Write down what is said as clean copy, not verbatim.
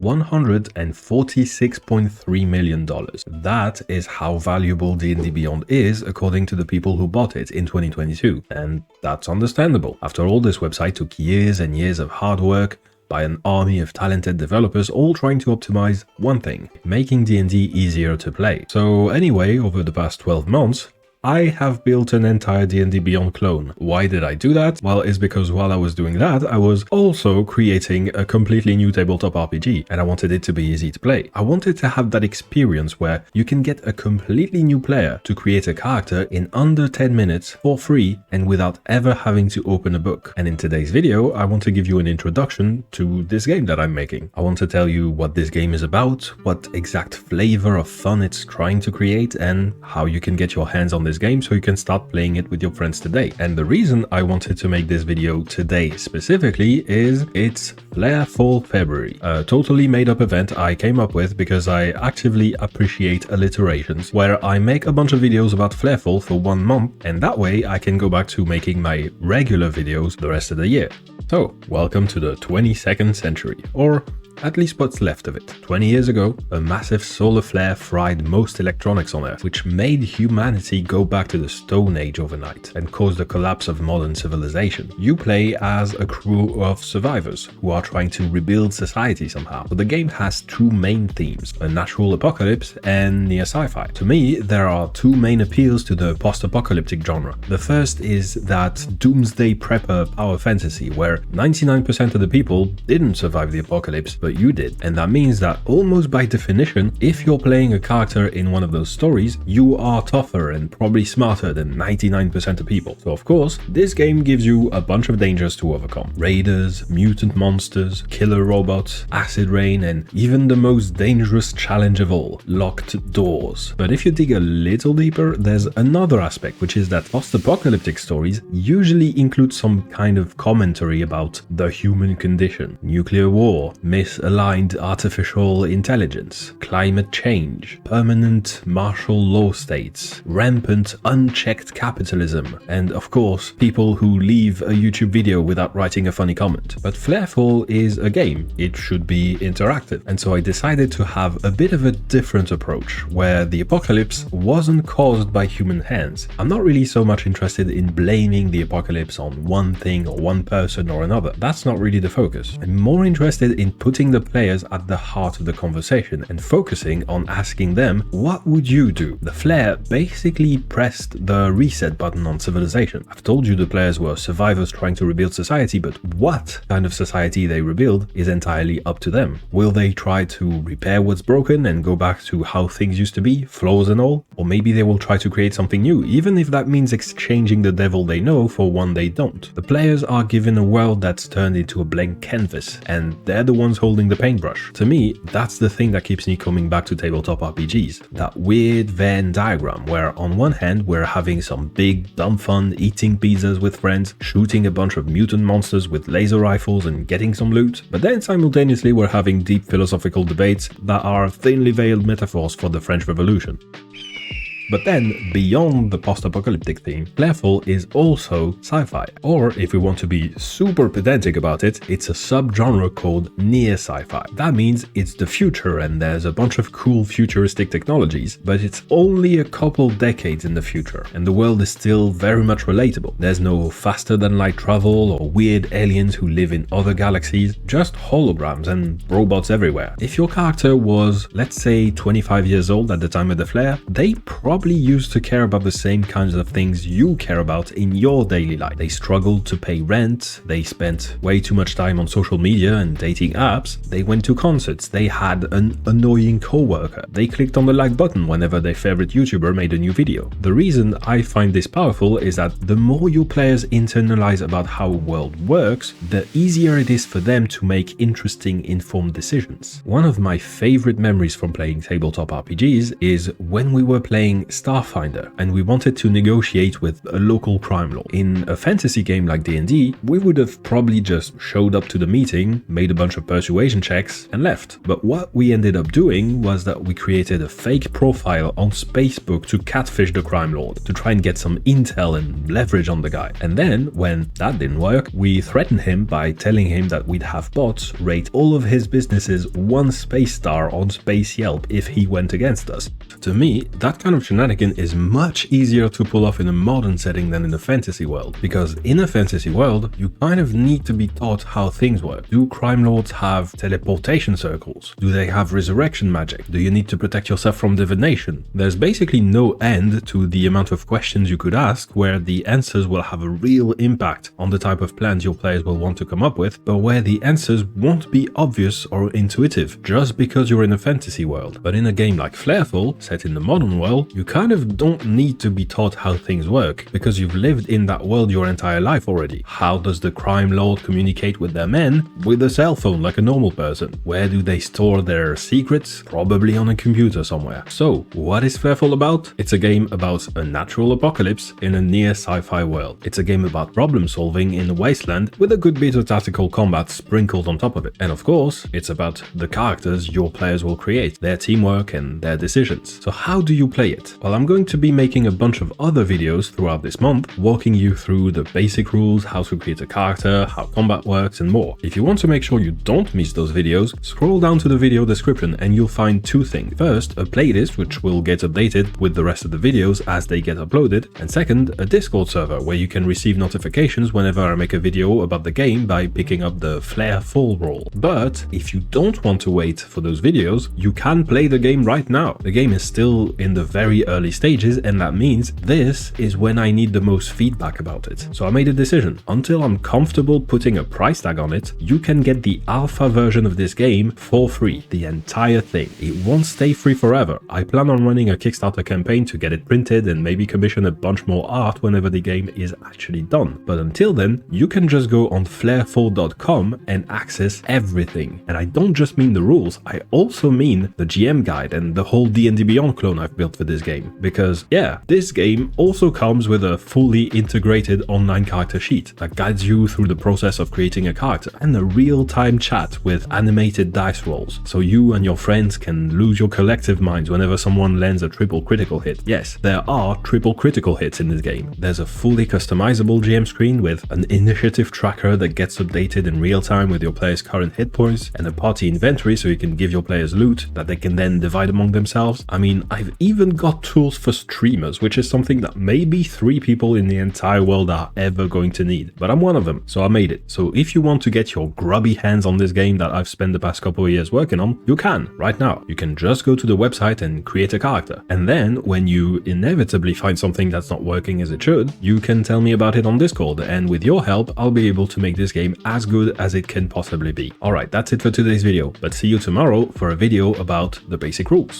$146.3 million. That is how valuable D&D Beyond is according to the people who bought it in 2022. And that's understandable. After all, this website took years and years of hard work by an army of talented developers all trying to optimize one thing, making D&D easier to play. So anyway, over the past 12 months, I have built an entire D&D Beyond clone. Why did I do that? Well, it's because while I was doing that, I was also creating a completely new tabletop RPG, and I wanted it to be easy to play. I wanted to have that experience where you can get a completely new player to create a character in under 10 minutes for free and without ever having to open a book. And in today's video, I want to give you an introduction to this game that I'm making. I want to tell you what this game is about, what exact flavor of fun it's trying to create, and how you can get your hands on this game so you can start playing it with your friends today. And the reason I wanted to make this video today specifically is it's Flareful February, a totally made up event I came up with because I actively appreciate alliterations, where I make a bunch of videos about Flareful for 1 month, and that way I can go back to making my regular videos the rest of the year. So, welcome to the 22nd century, or at least what's left of it. 20 years ago, a massive solar flare fried most electronics on Earth, which made humanity go back to the Stone Age overnight and caused the collapse of modern civilization. You play as a crew of survivors who are trying to rebuild society somehow. So the game has two main themes, a natural apocalypse and near sci-fi. To me, there are two main appeals to the post-apocalyptic genre. The first is that doomsday prepper power fantasy, where 99% of the people didn't survive the apocalypse, but you did. And that means that almost by definition, if you're playing a character in one of those stories, you are tougher and probably smarter than 99% of people. So of course, this game gives you a bunch of dangers to overcome. Raiders, mutant monsters, killer robots, acid rain, and even the most dangerous challenge of all, locked doors. But if you dig a little deeper, there's another aspect, which is that post-apocalyptic stories usually include some kind of commentary about the human condition, nuclear war, misaligned artificial intelligence, climate change, permanent martial law states, rampant unchecked capitalism, and of course, people who leave a YouTube video without writing a funny comment. But Flareful is a game, it should be interactive, and so I decided to have a bit of a different approach, where the apocalypse wasn't caused by human hands. I'm not really so much interested in blaming the apocalypse on one thing or one person or another. That's not really the focus. I'm more interested in putting the players at the heart of the conversation and focusing on asking them, what would you do? The flare basically pressed the reset button on civilization. I've told you the players were survivors trying to rebuild society, but what kind of society they rebuild is entirely up to them. Will they try to repair what's broken and go back to how things used to be, flaws and all? Or maybe they will try to create something new, even if that means exchanging the devil they know for one they don't. The players are given a world that's turned into a blank canvas, and they're the ones holding the paintbrush. To me, that's the thing that keeps me coming back to tabletop RPGs. That weird Venn diagram where on one hand we're having some big dumb fun eating pizzas with friends, shooting a bunch of mutant monsters with laser rifles and getting some loot, but then simultaneously we're having deep philosophical debates that are thinly veiled metaphors for the French Revolution. But then, beyond the post-apocalyptic theme, Flareful is also sci-fi. Or, if we want to be super pedantic about it, it's a subgenre called near sci-fi. That means it's the future and there's a bunch of cool futuristic technologies, but it's only a couple decades in the future, and the world is still very much relatable. There's no faster than light travel or weird aliens who live in other galaxies, just holograms and robots everywhere. If your character was, let's say, 25 years old at the time of the flare, they probably used to care about the same kinds of things you care about in your daily life. They struggled to pay rent, they spent way too much time on social media and dating apps, they went to concerts, they had an annoying coworker, they clicked on the like button whenever their favorite YouTuber made a new video. The reason I find this powerful is that the more your players internalize about how a world works, the easier it is for them to make interesting, informed decisions. One of my favorite memories from playing tabletop RPGs is when we were playing Starfinder, and we wanted to negotiate with a local crime lord. In a fantasy game like D&D, we would have probably just showed up to the meeting, made a bunch of persuasion checks, and left. But what we ended up doing was that we created a fake profile on Facebook to catfish the crime lord, to try and get some intel and leverage on the guy. And then, when that didn't work, we threatened him by telling him that we'd have bots rate all of his businesses 1 space star on Space Yelp if he went against us. To me, that kind of shenanigan is much easier to pull off in a modern setting than in a fantasy world, because in a fantasy world, you kind of need to be taught how things work. Do crime lords have teleportation circles? Do they have resurrection magic? Do you need to protect yourself from divination? There's basically no end to the amount of questions you could ask where the answers will have a real impact on the type of plans your players will want to come up with, but where the answers won't be obvious or intuitive just because you're in a fantasy world. But in a game like Flareful, set in the modern world, you kind of don't need to be taught how things work because you've lived in that world your entire life already. How does the crime lord communicate with their men? With a cell phone like a normal person. Where do they store their secrets? Probably on a computer somewhere. So, what is Flareful about? It's a game about a natural apocalypse in a near sci-fi world. It's a game about problem solving in a wasteland with a good bit of tactical combat sprinkled on top of it. And of course, it's about the characters your players will create, their teamwork and their decisions. So how do you play it? Well, I'm going to be making a bunch of other videos throughout this month, walking you through the basic rules, how to create a character, how combat works and more. If you want to make sure you don't miss those videos, scroll down to the video description and you'll find 2 things. First, a playlist which will get updated with the rest of the videos as they get uploaded, and second, a Discord server where you can receive notifications whenever I make a video about the game by picking up the Flareful role. But if you don't want to wait for those videos, you can play the game right now. The game is still in the very early stages, and that means this is when I need the most feedback about it. So I made a decision. Until I'm comfortable putting a price tag on it, you can get the alpha version of this game for free, the entire thing. It won't stay free forever. I plan on running a Kickstarter campaign to get it printed and maybe commission a bunch more art whenever the game is actually done. But until then, you can just go on flareful.com and access everything. And I don't just mean the rules, I also mean the GM guide and the whole D&D Beyond clone I've built for this game. Because yeah, this game also comes with a fully integrated online character sheet that guides you through the process of creating a character, and a real-time chat with animated dice rolls, so you and your friends can lose your collective minds whenever someone lands a triple critical hit. Yes, there are triple critical hits in this game. There's a fully customizable GM screen with an initiative tracker that gets updated in real time with your players' current hit points, and a party inventory so you can give your players loot that they can then divide among themselves. I mean, I've even got tools for streamers, which is something that maybe 3 people in the entire world are ever going to need, but I'm one of them, so I made it. So if you want to get your grubby hands on this game that I've spent the past couple of years working on, you can, right now. You can just go to the website and create a character. And then, when you inevitably find something that's not working as it should, you can tell me about it on Discord, and with your help, I'll be able to make this game as good as it can possibly be. Alright, that's it for today's video, but see you tomorrow for a video about the basic rules.